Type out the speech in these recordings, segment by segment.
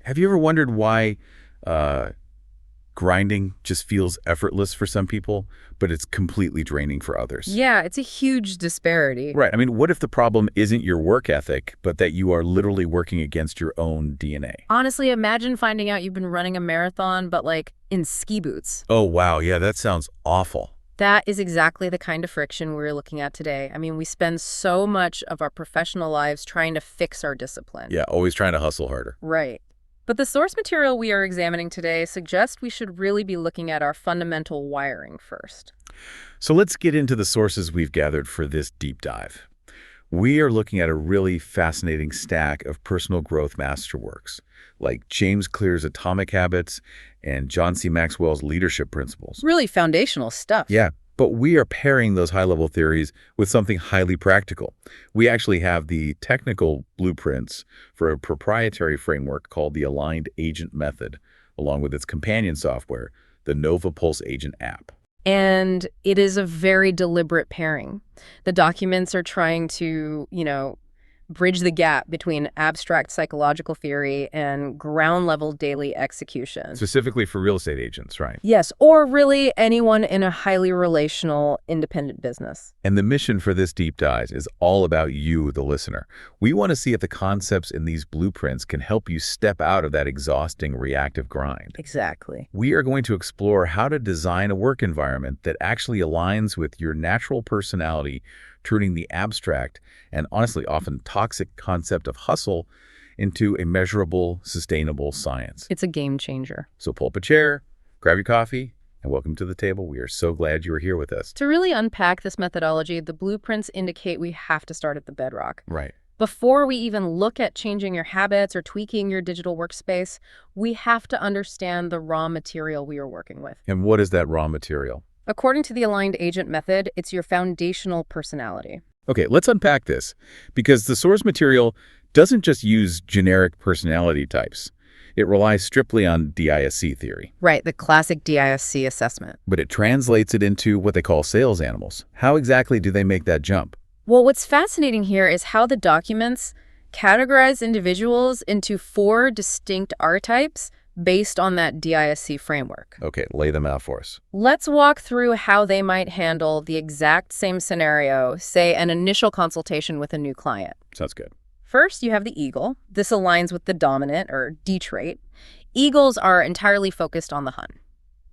Have you ever wondered why uh, grinding just feels effortless for some people, but it's completely draining for others? Yeah, it's a huge disparity. Right. I mean, what if the problem isn't your work ethic, but that you are literally working against your own DNA? Honestly, imagine finding out you've been running a marathon, but like in ski boots. Oh, wow. Yeah, that sounds awful. That is exactly the kind of friction we're looking at today. I mean, we spend so much of our professional lives trying to fix our discipline. Yeah, always trying to hustle harder. Right. But the source material we are examining today suggests we should really be looking at our fundamental wiring first. So let's get into the sources we've gathered for this deep dive. We are looking at a really fascinating stack of personal growth masterworks, like James Clear's Atomic Habits and John C. Maxwell's Leadership Principles. Really foundational stuff. Yeah, but we are pairing those high-level theories with something highly practical. We actually have the technical blueprints for a proprietary framework called the Aligned Agent Method, along with its companion software, the Nova Pulse Agent app. And it is a very deliberate pairing. The documents are trying to, bridge the gap between abstract psychological theory and ground-level daily execution. Specifically for real estate agents, right? Yes, or really anyone in a highly relational, independent business. And the mission for this deep dive is all about you, the listener. We want to see if the concepts in these blueprints can help you step out of that exhausting reactive grind. Exactly. We are going to explore how to design a work environment that actually aligns with your natural personality, turning the abstract and honestly often toxic concept of hustle into a measurable, sustainable science. It's a game changer. So pull up a chair, grab your coffee, and welcome to the table. We are so glad you are here with us. To really unpack this methodology, the blueprints indicate we have to start at the bedrock. Right. Before we even look at changing your habits or tweaking your digital workspace, we have to understand the raw material we are working with. And what is that raw material? According to the Aligned Agent Method, it's your foundational personality. Okay, let's unpack this, because the source material doesn't just use generic personality types. It relies strictly on DISC theory. Right, the classic DISC assessment. But it translates it into what they call sales animals. How exactly do they make that jump? Well, what's fascinating here is how the documents categorize individuals into 4 distinct archetypes based on that DISC framework. Okay, lay them out for us. Let's walk through how they might handle the exact same scenario, say an initial consultation with a new client. Sounds good. First, you have the eagle. This aligns with the dominant, or D trait. Eagles are entirely focused on the hunt.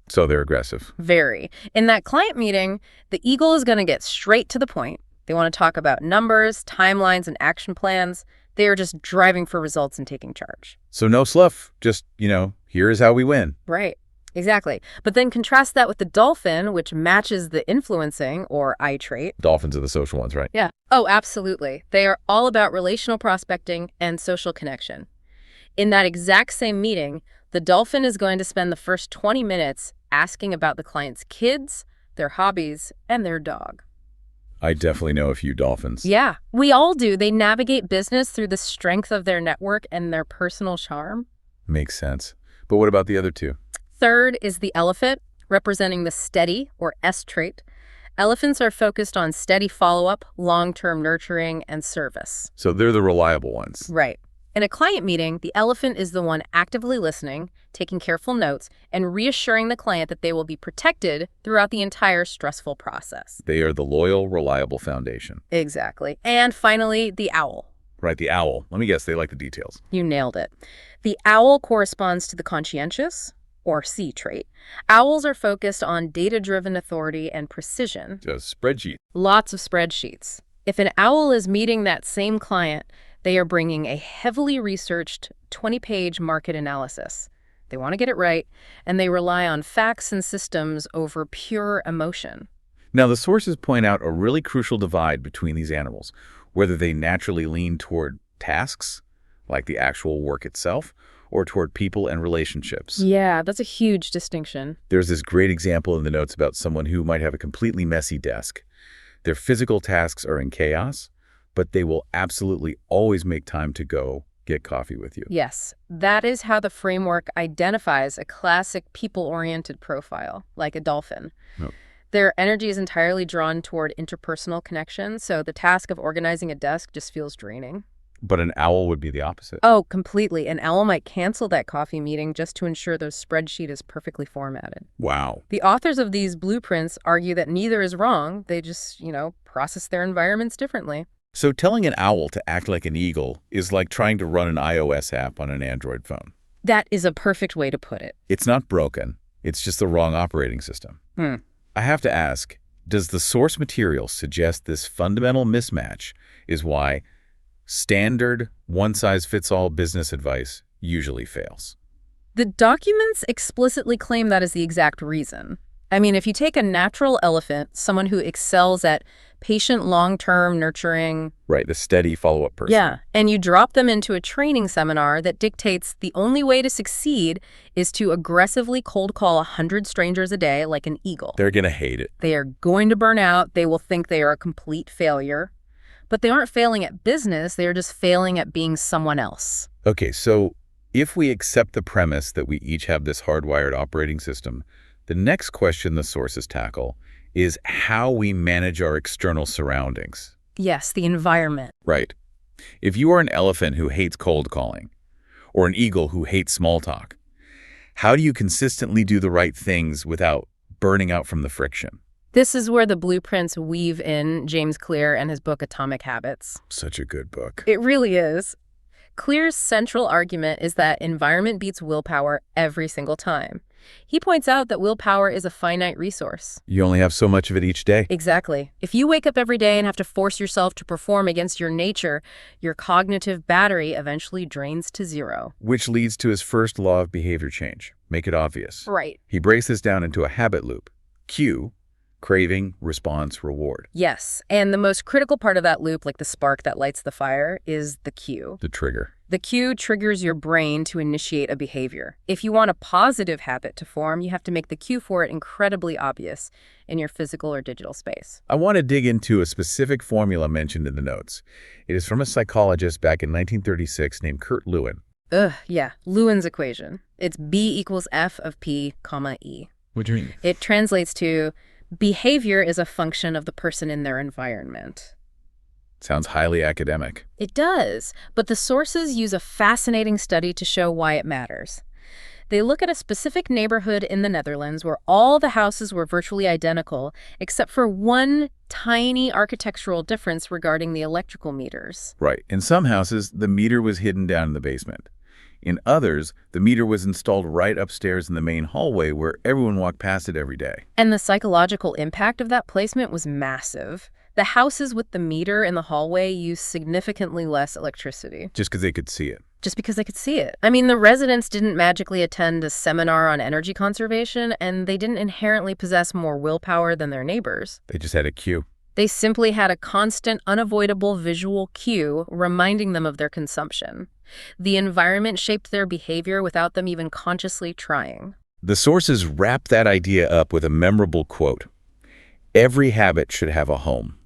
So they're aggressive. Very. In that client meeting, the eagle is going to get straight to the point. They want to talk about numbers, timelines, and action plans. They are just driving for results and taking charge. So no sluff, just, here is how we win. Right. Exactly. But then contrast that with the dolphin, which matches the influencing, or I trait. Dolphins are the social ones, right? Yeah. Oh, absolutely. They are all about relational prospecting and social connection. In that exact same meeting, the dolphin is going to spend the first 20 minutes asking about the client's kids, their hobbies, and their dog. I definitely know a few dolphins. Yeah, we all do. They navigate business through the strength of their network and their personal charm. Makes sense. But what about the other two? Third is the elephant, representing the steady, or S trait. Elephants are focused on steady follow-up, long-term nurturing, and service. So they're the reliable ones. Right. In a client meeting, the elephant is the one actively listening, taking careful notes, and reassuring the client that they will be protected throughout the entire stressful process. They are the loyal, reliable foundation. Exactly. And finally, the owl. Right, the owl. Let me guess, they like the details. You nailed it. The owl corresponds to the conscientious, or C trait. Owls are focused on data-driven authority and precision. Just spreadsheet. Lots of spreadsheets. If an owl is meeting that same client, they are bringing a heavily researched 20-page market analysis. They want to get it right, and they rely on facts and systems over pure emotion. Now, the sources point out a really crucial divide between these animals, whether they naturally lean toward tasks, like the actual work itself, or toward people and relationships. Yeah, that's a huge distinction. There's this great example in the notes about someone who might have a completely messy desk. Their physical tasks are in chaos, but they will absolutely always make time to go get coffee with you. Yes, that is how the framework identifies a classic people-oriented profile, like a dolphin. Oh. Their energy is entirely drawn toward interpersonal connection, so the task of organizing a desk just feels draining. But an owl would be the opposite. Oh, completely. An owl might cancel that coffee meeting just to ensure the spreadsheet is perfectly formatted. Wow. The authors of these blueprints argue that neither is wrong. They just, process their environments differently. So telling an owl to act like an eagle is like trying to run an iOS app on an Android phone. That is a perfect way to put it. It's not broken. It's just the wrong operating system. I have to ask, does the source material suggest this fundamental mismatch is why standard one-size-fits-all business advice usually fails? The documents explicitly claim that is the exact reason. I mean, if you take a natural elephant, someone who excels at patient long-term nurturing... Right, the steady follow-up person. Yeah, and you drop them into a training seminar that dictates the only way to succeed is to aggressively cold call 100 strangers a day like an eagle. They're going to hate it. They are going to burn out. They will think they are a complete failure. But they aren't failing at business. They are just failing at being someone else. Okay, so if we accept the premise that we each have this hardwired operating system, the next question the sources tackle is how we manage our external surroundings. Yes, the environment. Right. If you are an elephant who hates cold calling, or an eagle who hates small talk, how do you consistently do the right things without burning out from the friction? This is where the blueprints weave in James Clear and his book Atomic Habits. Such a good book. It really is. Clear's central argument is that environment beats willpower every single time. He points out that willpower is a finite resource. You only have so much of it each day. Exactly. If you wake up every day and have to force yourself to perform against your nature, your cognitive battery eventually drains to zero. Which leads to his first law of behavior change. Make it obvious. Right. He breaks this down into a habit loop. Cue, craving, response, reward. Yes. And the most critical part of that loop, like the spark that lights the fire, is the cue. The trigger. The cue triggers your brain to initiate a behavior. If you want a positive habit to form, you have to make the cue for it incredibly obvious in your physical or digital space. I want to dig into a specific formula mentioned in the notes. It is from a psychologist back in 1936 named Kurt Lewin. Yeah, Lewin's equation. It's B equals F of P, comma E. What do you mean? It translates to behavior is a function of the person in their environment. Sounds highly academic. It does, but the sources use a fascinating study to show why it matters. They look at a specific neighborhood in the Netherlands where all the houses were virtually identical, except for one tiny architectural difference regarding the electrical meters. Right. In some houses, the meter was hidden down in the basement. In others, the meter was installed right upstairs in the main hallway where everyone walked past it every day. And the psychological impact of that placement was massive. The houses with the meter in the hallway used significantly less electricity. Just because they could see it. Just because they could see it. I mean, the residents didn't magically attend a seminar on energy conservation, and they didn't inherently possess more willpower than their neighbors. They just had a cue. They simply had a constant, unavoidable visual cue reminding them of their consumption. The environment shaped their behavior without them even consciously trying. The sources wrap that idea up with a memorable quote. Every habit should have a home.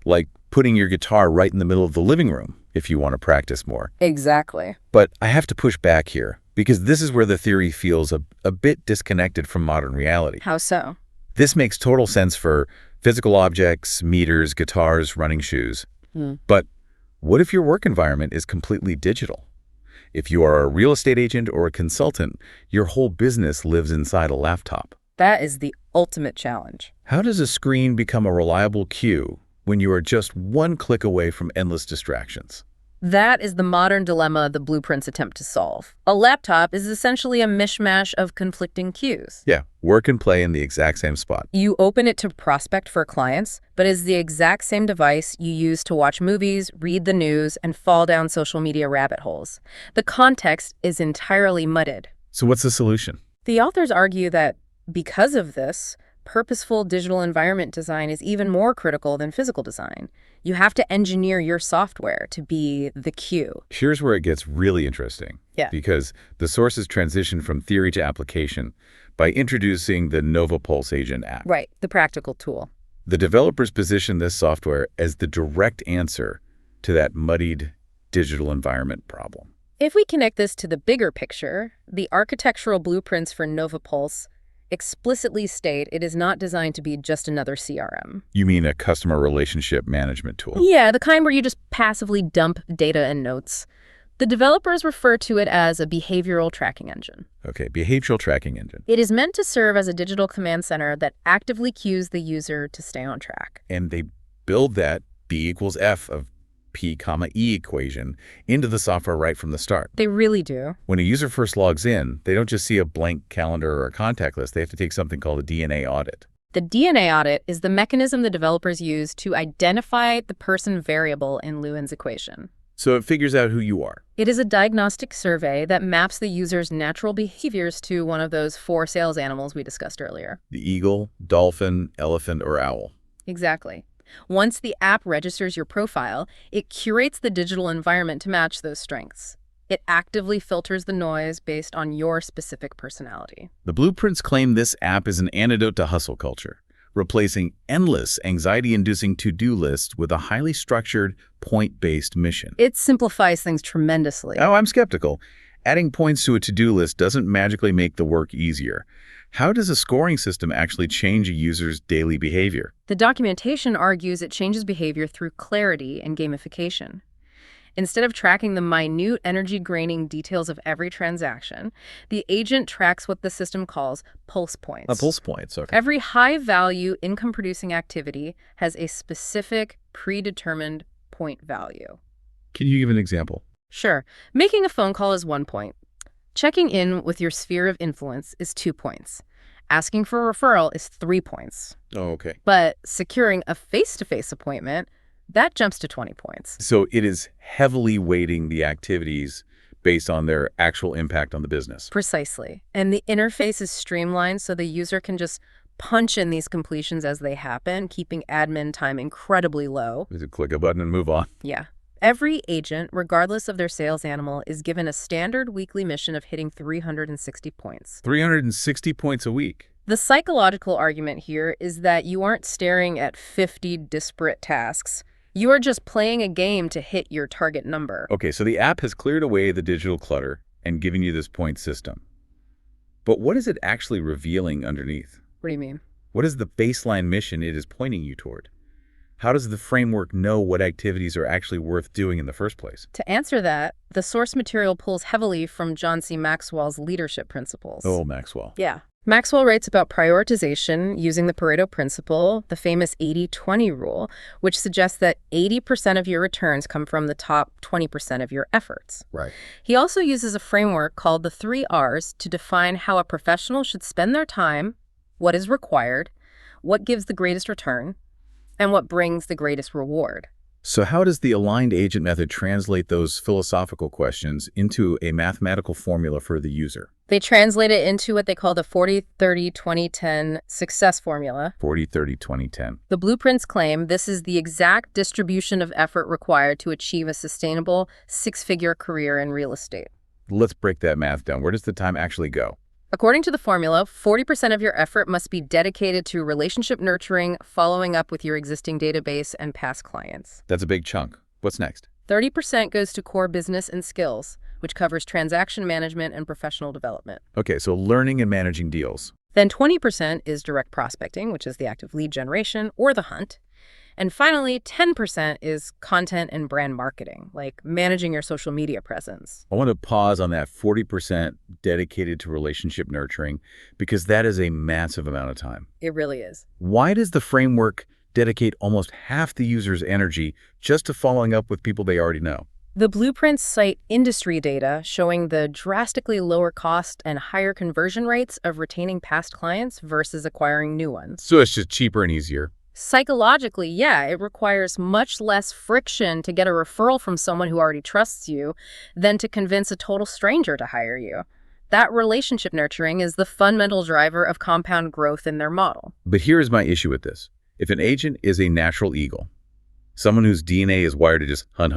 Like putting your guitar right in the middle of the living room if you want to practice more. Exactly. But I have to push back here, because this is where the theory feels a bit disconnected from modern reality. How so? This makes total sense for physical objects, meters, guitars, running shoes. But what if your work environment is completely digital? If you are a real estate agent or a consultant, your whole business lives inside a laptop. That is the ultimate challenge. How does a screen become a reliable cue when you are just one click away from endless distractions? That is the modern dilemma the blueprints attempt to solve. A laptop is essentially a mishmash of conflicting cues. Yeah, work and play in the exact same spot. You open it to prospect for clients, but it's the exact same device you use to watch movies, read the news, and fall down social media rabbit holes. The context is entirely mudded. So what's the solution? The authors argue that because of this, purposeful digital environment design is even more critical than physical design. You have to engineer your software to be the cue. Here's where it gets really interesting. Yeah. Because the sources transition from theory to application by introducing the NovaPulse Agent app. Right, the practical tool. The developers position this software as the direct answer to that muddied digital environment problem. If we connect this to the bigger picture, the architectural blueprints for NovaPulse, explicitly state it is not designed to be just another CRM. You mean a customer relationship management tool? Yeah, the kind where you just passively dump data and notes. The developers refer to it as a behavioral tracking engine. Okay, behavioral tracking engine. It is meant to serve as a digital command center that actively cues the user to stay on track. And they build that B equals F of P comma E equation into the software right from the start. They really do. When a user first logs in, they don't just see a blank calendar or a contact list. They have to take something called a DNA audit. The DNA audit is the mechanism the developers use to identify the person variable in Lewin's equation. So it figures out who you are. It is a diagnostic survey that maps the user's natural behaviors to one of those 4 sales animals we discussed earlier. The eagle, dolphin, elephant, or owl. Exactly. Once the app registers your profile, it curates the digital environment to match those strengths. It actively filters the noise based on your specific personality. The blueprints claim this app is an antidote to hustle culture, replacing endless anxiety-inducing to-do lists with a highly structured, point-based mission. It simplifies things tremendously. Oh, I'm skeptical. Adding points to a to-do list doesn't magically make the work easier. How does a scoring system actually change a user's daily behavior? The documentation argues it changes behavior through clarity and gamification. Instead of tracking the minute energy-draining details of every transaction, the agent tracks what the system calls pulse points. Pulse points, okay. Every high-value, income-producing activity has a specific, predetermined point value. Can you give an example? Sure. Making a phone call is 1 point. Checking in with your sphere of influence is 2 points. Asking for a referral is 3 points. Oh, okay. But securing a face-to-face appointment, that jumps to 20 points. So it is heavily weighting the activities based on their actual impact on the business. Precisely. And the interface is streamlined so the user can just punch in these completions as they happen, keeping admin time incredibly low. Just click a button and move on. Yeah. Every agent, regardless of their sales animal, is given a standard weekly mission of hitting 360 points. 360 points a week. The psychological argument here is that you aren't staring at 50 disparate tasks. You are just playing a game to hit your target number. Okay, so the app has cleared away the digital clutter and given you this point system. But what is it actually revealing underneath? What do you mean? What is the baseline mission it is pointing you toward? How does the framework know what activities are actually worth doing in the first place? To answer that, the source material pulls heavily from John C. Maxwell's leadership principles. Oh, Maxwell. Yeah. Maxwell writes about prioritization using the Pareto principle, the famous 80-20 rule, which suggests that 80% of your returns come from the top 20% of your efforts. Right. He also uses a framework called the 3 R's to define how a professional should spend their time, what is required, what gives the greatest return, and what brings the greatest reward. So how does the aligned agent method translate those philosophical questions into a mathematical formula for the user? They translate it into what they call the 40-30-20-10 success formula. 40-30-20-10. The blueprints claim this is the exact distribution of effort required to achieve a sustainable 6-figure career in real estate. Let's break that math down. Where does the time actually go? According to the formula, 40% of your effort must be dedicated to relationship nurturing, following up with your existing database and past clients. That's a big chunk. What's next? 30% goes to core business and skills, which covers transaction management and professional development. Okay, so learning and managing deals. Then 20% is direct prospecting, which is the active lead generation or the hunt. And finally, 10% is content and brand marketing, like managing your social media presence. I want to pause on that 40% dedicated to relationship nurturing, because that is a massive amount of time. It really is. Why does the framework dedicate almost half the user's energy just to following up with people they already know? The blueprints cite industry data showing the drastically lower cost and higher conversion rates of retaining past clients versus acquiring new ones. So it's just cheaper and easier. Psychologically, yeah, it requires much less friction to get a referral from someone who already trusts you than to convince a total stranger to hire you. That relationship nurturing is the fundamental driver of compound growth in their model. But here is my issue with this. If an agent is a natural eagle, someone whose DNA is wired to just hunt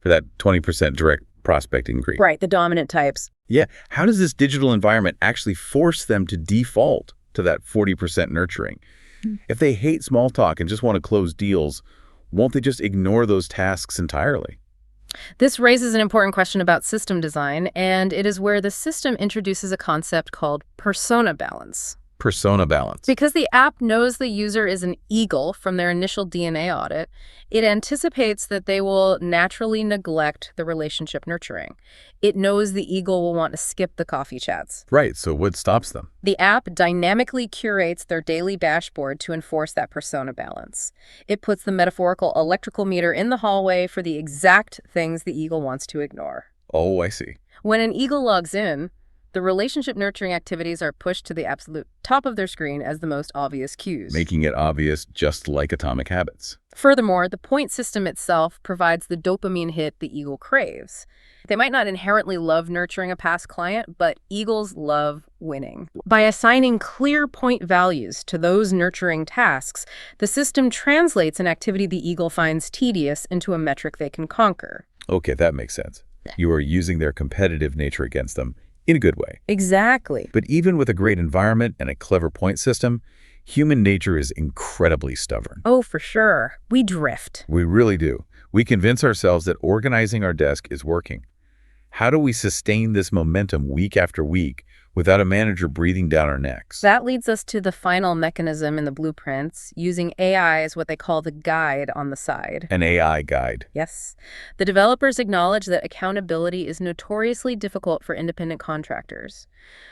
for that 20% direct prospecting rate. Right, the dominant types. Yeah, how does this digital environment actually force them to default to that 40% nurturing? If they hate small talk and just want to close deals, won't they just ignore those tasks entirely? This raises an important question about system design, and it is where the system introduces a concept called persona balance. Persona balance. Because the app knows the user is an eagle from their initial DNA audit, it anticipates that they will naturally neglect the relationship nurturing. It knows the eagle will want to skip the coffee chats. Right, so what stops them? The app dynamically curates their daily dashboard to enforce that persona balance. It puts the metaphorical electrical meter in the hallway for the exact things the eagle wants to ignore. Oh, I see. When an eagle logs in, the relationship nurturing activities are pushed to the absolute top of their screen as the most obvious cues. Making it obvious, just like Atomic Habits. Furthermore, the point system itself provides the dopamine hit the eagle craves. They might not inherently love nurturing a past client, but eagles love winning. By assigning clear point values to those nurturing tasks, the system translates an activity the eagle finds tedious into a metric they can conquer. Okay, that makes sense. You are using their competitive nature against them in a good way. Exactly. But even with a great environment and a clever point system, human nature is incredibly stubborn. Oh, for sure. We drift. We really do. We convince ourselves that organizing our desk is working. How do we sustain this momentum week after week without a manager breathing down our necks? That leads us to the final mechanism in the blueprints, using AI as what they call the guide on the side. An AI guide. Yes. The developers acknowledge that accountability is notoriously difficult for independent contractors.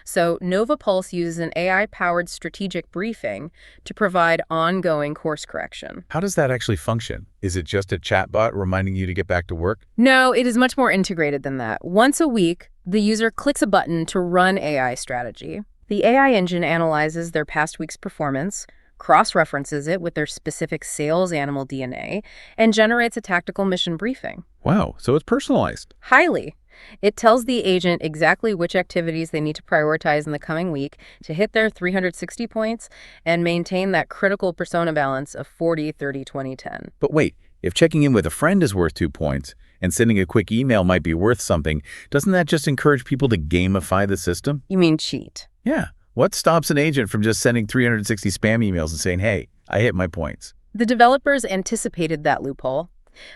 So Nova Pulse uses an AI-powered strategic briefing to provide ongoing course correction. How does that actually function? Is it just a chatbot reminding you to get back to work? No, it is much more integrated than that. Once a week, the user clicks a button to run AI strategy. The AI engine analyzes their past week's performance, cross-references it with their specific sales animal DNA, and generates a tactical mission briefing. Wow, so it's personalized. Highly. It tells the agent exactly which activities they need to prioritize in the coming week to hit their 360 points and maintain that critical persona balance of 40, 30, 20, 10. But wait, if checking in with a friend is worth 2 points and sending a quick email might be worth something, doesn't that just encourage people to gamify the system? You mean cheat? Yeah. What stops an agent from just sending 360 spam emails and saying, hey, I hit my points? The developers anticipated that loophole.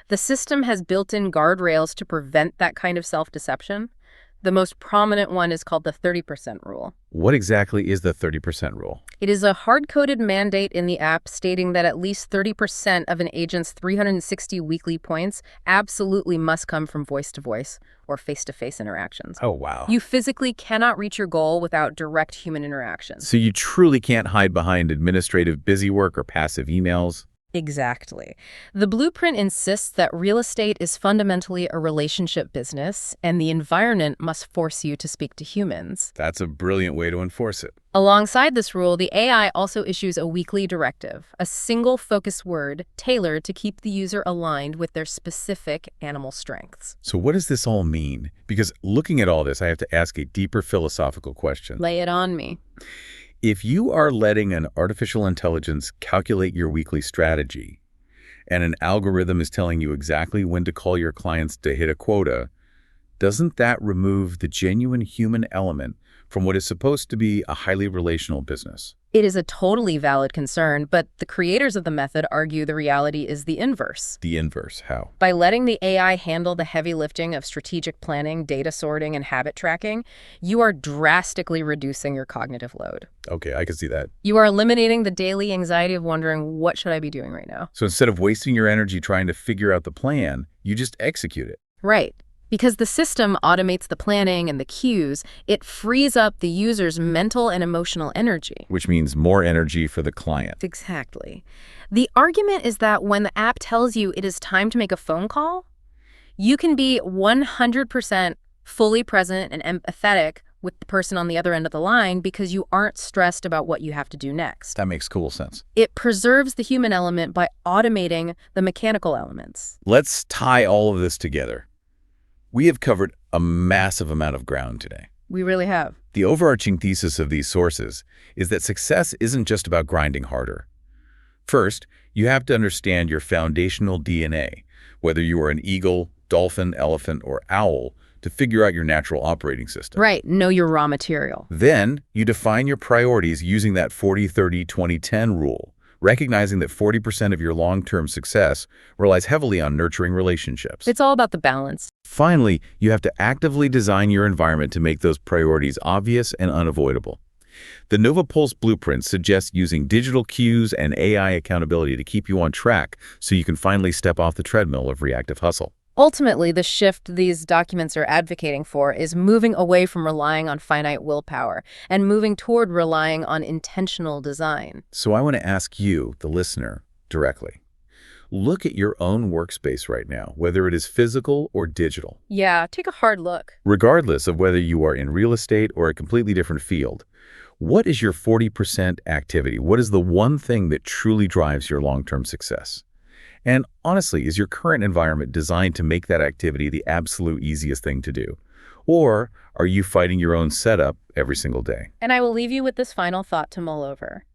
The system has built-in guardrails to prevent that kind of self-deception. The most prominent one is called the 30% rule. What exactly is the 30% rule? It is a hard-coded mandate in the app stating that at least 30% of an agent's 360 weekly points absolutely must come from voice-to-voice or face-to-face interactions. Oh, wow. You physically cannot reach your goal without direct human interaction. So you truly can't hide behind administrative busywork or passive emails? Exactly. The blueprint insists that real estate is fundamentally a relationship business, and the environment must force you to speak to humans. That's a brilliant way to enforce it. Alongside this rule, the AI also issues a weekly directive, a single focus word tailored to keep the user aligned with their specific animal strengths. So what does this all mean? Because looking at all this, I have to ask a deeper philosophical question. Lay it on me. If you are letting an artificial intelligence calculate your weekly strategy, and an algorithm is telling you exactly when to call your clients to hit a quota, doesn't that remove the genuine human element from what is supposed to be a highly relational business? It is a totally valid concern, but the creators of the method argue the reality is the inverse. The inverse, how? By letting the AI handle the heavy lifting of strategic planning, data sorting, and habit tracking, you are drastically reducing your cognitive load. Okay, I can see that. You are eliminating the daily anxiety of wondering, what should I be doing right now? So instead of wasting your energy trying to figure out the plan, you just execute it. Right. Because the system automates the planning and the cues, it frees up the user's mental and emotional energy. Which means more energy for the client. Exactly. The argument is that when the app tells you it is time to make a phone call, you can be 100% fully present and empathetic with the person on the other end of the line because you aren't stressed about what you have to do next. That makes cool sense. It preserves the human element by automating the mechanical elements. Let's tie all of this together. We have covered a massive amount of ground today. We really have. The overarching thesis of these sources is that success isn't just about grinding harder. First, you have to understand your foundational DNA, whether you are an eagle, dolphin, elephant, or owl, to figure out your natural operating system. Right, know your raw material. Then, you define your priorities using that 40-30-20-10 rule, recognizing that 40% of your long-term success relies heavily on nurturing relationships. It's all about the balance. Finally, you have to actively design your environment to make those priorities obvious and unavoidable. The Nova Pulse Blueprint suggests using digital cues and AI accountability to keep you on track so you can finally step off the treadmill of reactive hustle. Ultimately, the shift these documents are advocating for is moving away from relying on finite willpower and moving toward relying on intentional design. So I want to ask you, the listener, directly. Look at your own workspace right now, whether it is physical or digital. Yeah, take a hard look. Regardless of whether you are in real estate or a completely different field, what is your 40% activity? What is the one thing that truly drives your long-term success? And honestly, is your current environment designed to make that activity the absolute easiest thing to do? Or are you fighting your own setup every single day? And I will leave you with this final thought to mull over.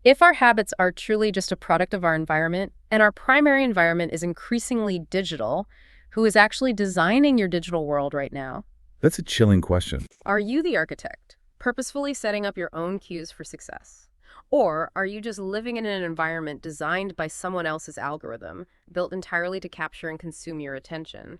If our habits are truly just a product of our environment, and our primary environment is increasingly digital, who is actually designing your digital world right now? That's a chilling question. Are you the architect, purposefully setting up your own cues for success? Or are you just living in an environment designed by someone else's algorithm, built entirely to capture and consume your attention?